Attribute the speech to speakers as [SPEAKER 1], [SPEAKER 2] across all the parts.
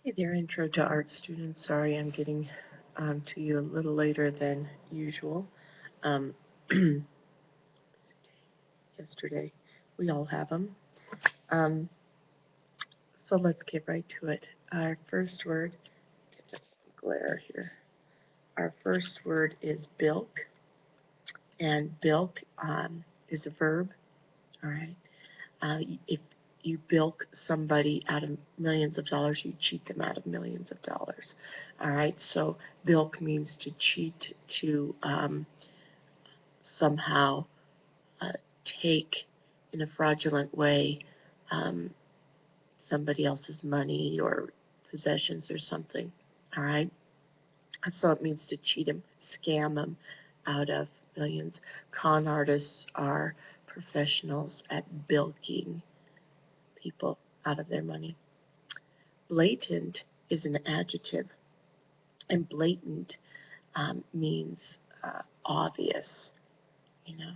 [SPEAKER 1] Hey there, Intro to Art students. Sorry I'm getting to you a little later than usual. Um, yesterday, we all have them. Um, so let's get right to it. Our first word, get this glare here. Our first word is bilk, and bilk is a verb. All right. If you bilk somebody out of millions of dollars, you cheat them out of millions of dollars. All right, so bilk means to cheat, to somehow uh, take in a fraudulent way um, somebody else's money or possessions or something. All right, so it means to cheat them, scam them out of millions. Con artists are professionals at bilking people out of their money. Blatant is an adjective, and blatant means obvious, you know.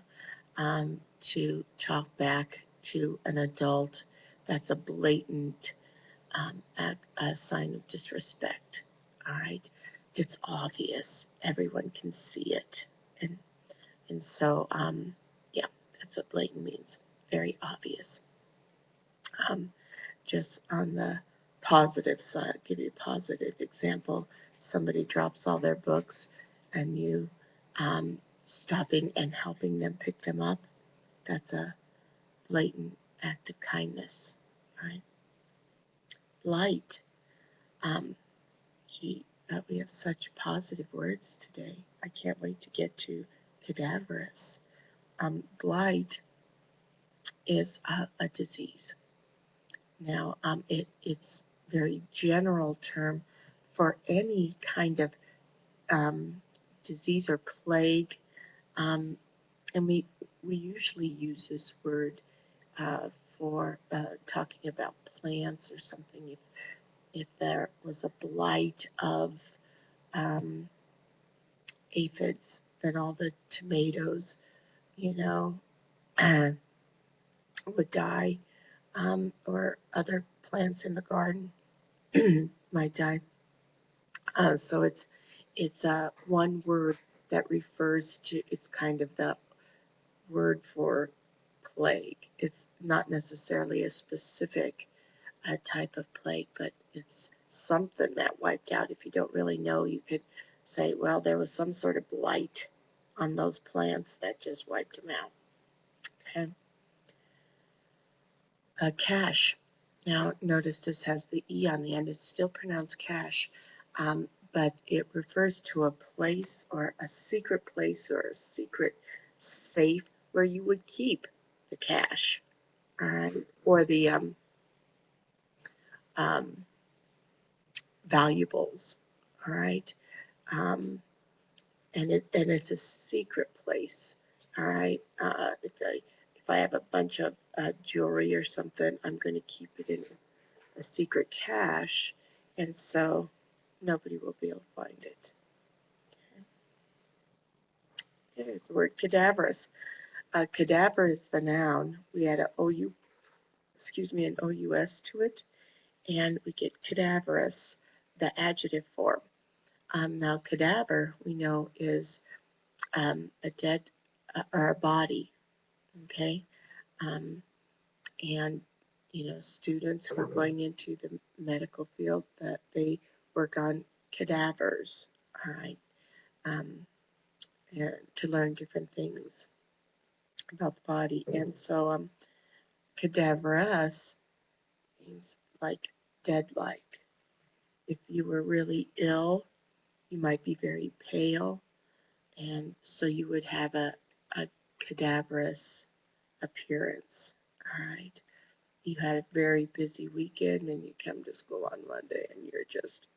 [SPEAKER 1] To talk back to an adult, that's a blatant a sign of disrespect, all right? It's obvious. Everyone can see it. And so, yeah, that's what blatant means. Very obvious. Um, just on the positive side, I'll give you a positive example. Somebody drops all their books and you um, stopping and helping them pick them up, that's a blatant act of kindness, right? Light. Um, gee, we have such positive words today. I can't wait to get to cadaverous. Blight is a disease. Now, it's a very general term for any kind of um, disease or plague, um, and we usually use this word uh, for talking about plants or something. If there was a blight of um, aphids, then all the tomatoes, you know, would die, or other plants in the garden might die. So it's one word that refers to, it's kind of the word for plague. It's not necessarily a specific type of plague, but it's something that wiped out. If you don't really know, you could say, well, there was some sort of blight on those plants that just wiped them out. Okay. Cash. Now, notice this has the E on the end. It's still pronounced cash, but it refers to a place or a secret place or a secret safe where you would keep the cash, or the um, valuables. All right, um, and it's a secret place. All right, if I have a bunch of jewelry or something, I'm going to keep it in a secret cache, and so nobody will be able to find it. Okay. Here's the word cadaverous. Cadaver is the noun. We had an an OUS to it, and we get cadaverous, the adjective form. Now, cadaver we know is a dead or a body. Okay, um, and students who are going into the medical field, that they work on cadavers, all right, um, and to learn different things about the body. And so cadaverous means like dead-like. If you were really ill, you might be very pale, and so you would have a cadaverous appearance, all right. You had a very busy weekend and you come to school on Monday and you're just,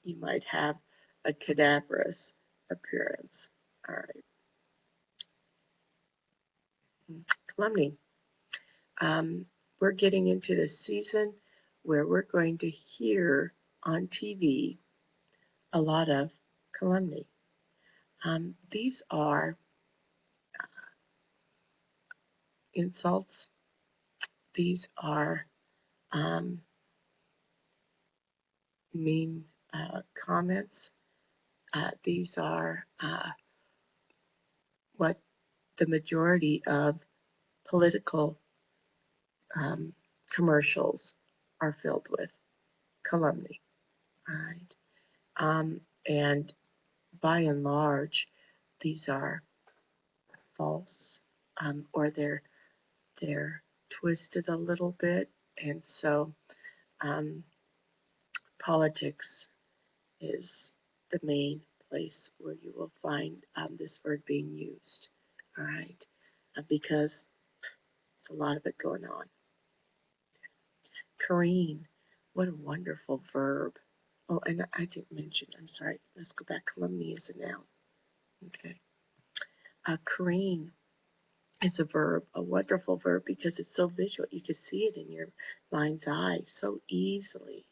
[SPEAKER 1] you might have a cadaverous appearance. All right. Calumny. We're getting into the season where we're going to hear on TV a lot of calumny. These are insults. These are um, mean comments. These are what the majority of political um, commercials are filled with, calumny. All right. And by and large, these are false, or they're twisted a little bit, and so um, politics is the main place where you will find this word being used. All right, because there's a lot of it going on. Careen, what a wonderful verb. Oh, and I didn't mention. I'm sorry. Let's go back. Calumny is a noun. Okay. Careen is a verb, a wonderful verb because it's so visual. You can see it in your mind's eye so easily.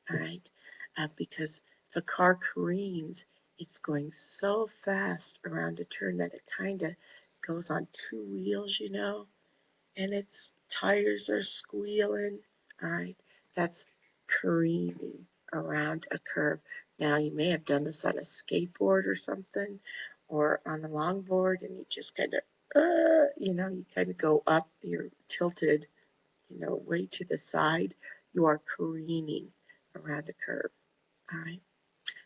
[SPEAKER 1] All right, because if a car careens, it's going so fast around a turn that it kind of goes on two wheels, and its tires are squealing. All right, that's careening around a curve. Now, you may have done this on a skateboard or something, or on a longboard, and you just kind of, you kind of go up, you're tilted, way to the side. You are careening around a curve. All right.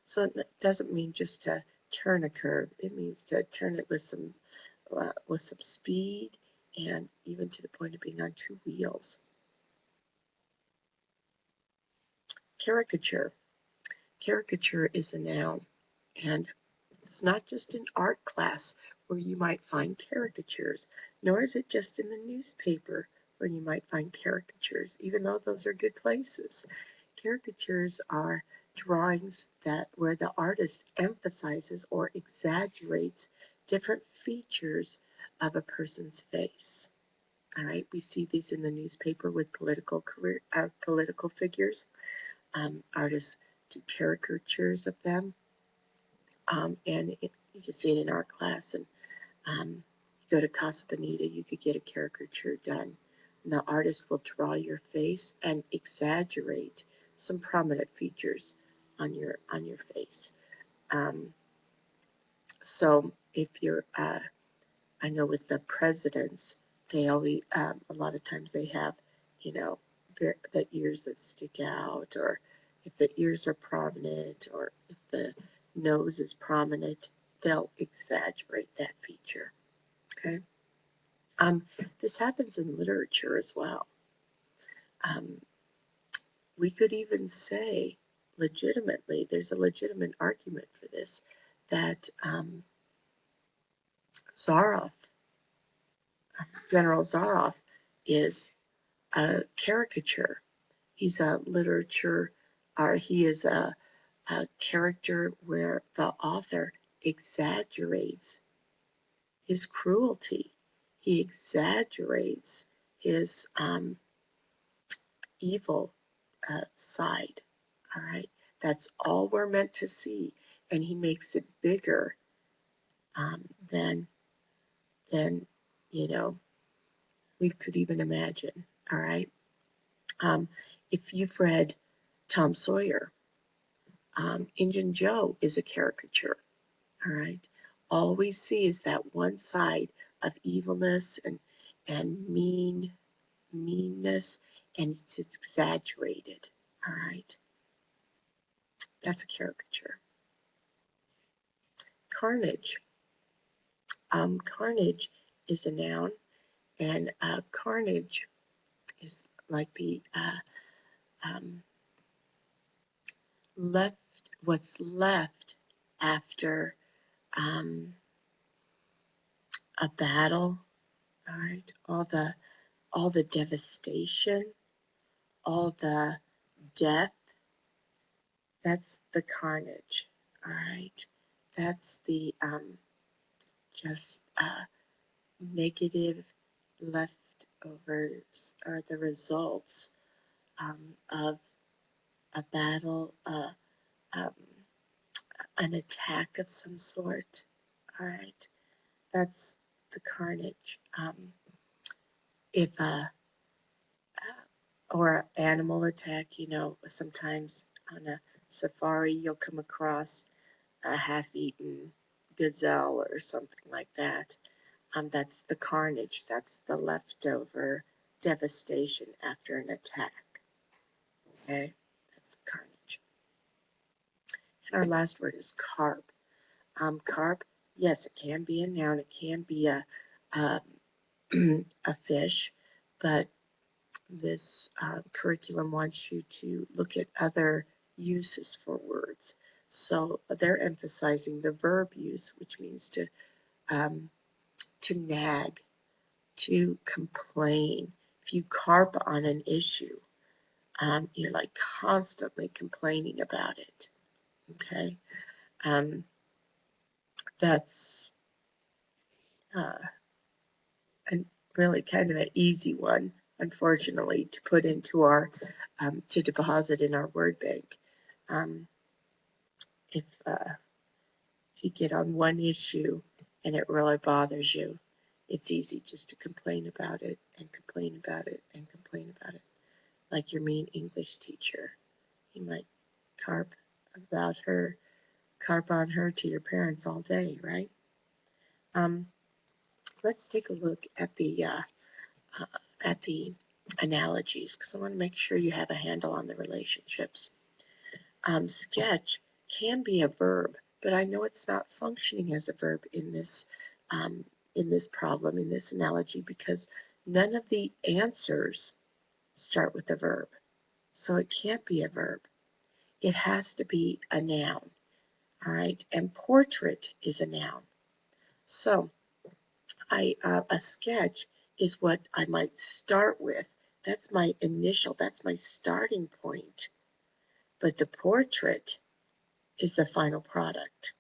[SPEAKER 1] So it doesn't mean just to turn a curve. It means to turn it with some speed, and even to the point of being on two wheels. Caricature. Caricature is a noun, and it's not just an art class where you might find caricatures, nor is it just in the newspaper where you might find caricatures, even though those are good places. Caricatures are drawings where the artist emphasizes or exaggerates different features of a person's face. All right, we see these in the newspaper with political figures. Artists do caricatures of them, and you can see it in art class. And you go to Casa Bonita, you could get a caricature done. And the artist will draw your face and exaggerate some prominent features on your face. Um, so if you're, I know with the presidents, they always a lot of times they have, you know, the ears that stick out, or if the ears are prominent, or if the nose is prominent, they'll exaggerate that feature. Okay. This happens in literature as well. Um, we could even say, legitimately, there's a legitimate argument for this, that Zaroff, General Zaroff, is a caricature. He's a literature, or he is a character where the author exaggerates his cruelty. He exaggerates his evil uh, side. All right, that's all we're meant to see, and he makes it bigger um, than than you know we could even imagine. All right, um, if you've read Tom Sawyer, Injun Joe is a caricature. All right, all we see is that one side of evilness and meanness, and it's exaggerated. All right, that's a caricature. Carnage. Carnage is a noun, and carnage is like the um, left, what's left after um, a battle. All right, all the devastation, all the death. That's the carnage. All right, that's the just negative leftovers, or the results of a battle, um, an attack of some sort. All right, that's the carnage. If or animal attack, sometimes on a safari, you'll come across a half-eaten gazelle or something like that. That's the carnage. That's the leftover devastation after an attack. Okay? That's carnage. And our last word is carp. Carp, yes, it can be a noun. It can be a fish, but this curriculum wants you to look at other uses for words. So they're emphasizing the verb use, which means to nag, to complain. If you carp on an issue, you're like constantly complaining about it. Okay, that's a really kind of an easy one, unfortunately, to put into our to deposit in our word bank. If you get on one issue and it really bothers you, it's easy just to complain about it and complain about it and complain about it. Like your mean English teacher. You might carp on her to your parents all day, right? Let's take a look at the analogies, because I want to make sure you have a handle on the relationships. Sketch can be a verb, but I know it's not functioning as a verb in this problem, in this analogy, because none of the answers start with a verb. So it can't be a verb. It has to be a noun. All right, and portrait is a noun. So a sketch is what I might start with. That's my initial, that's my starting point. But the portrait is the final product.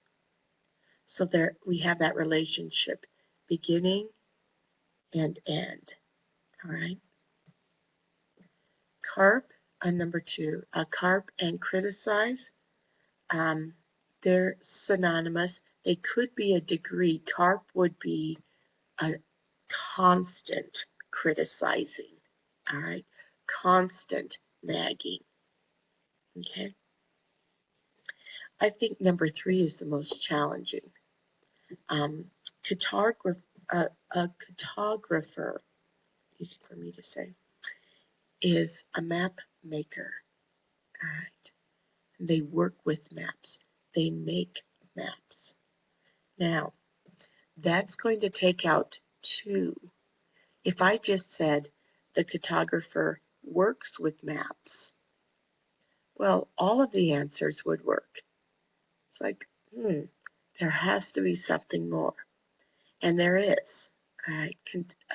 [SPEAKER 1] So there we have that relationship, beginning and end. All right. Carp, number 2. Carp and criticize, they're synonymous. They could be a degree. Carp would be a constant criticizing. All right. Constant nagging. Okay. I think number 3 is the most challenging. A cartographer, easy for me to say, is a map maker. All right. They work with maps. They make maps. Now, that's going to take out 2. If I just said the cartographer works with maps, well, all of the answers would work. It's like, there has to be something more. And there is. All right.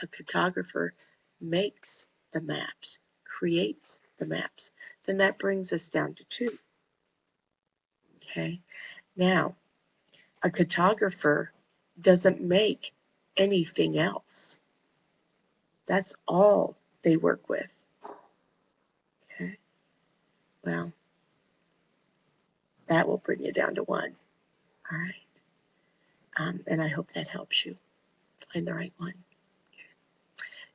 [SPEAKER 1] A cartographer makes the maps, creates the maps. Then that brings us down to 2. Okay. Now, a cartographer doesn't make anything else. That's all they work with. Okay. Well, that will bring you down to 1. All right. And I hope that helps you find the right one.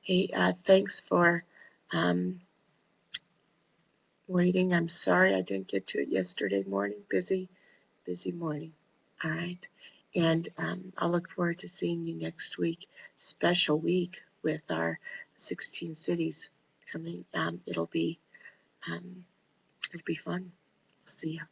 [SPEAKER 1] Hey, thanks for waiting. I'm sorry I didn't get to it yesterday morning. Busy morning. All right. And I'll look forward to seeing you next week. Special week with our 16 cities coming. It'll be fun. See ya.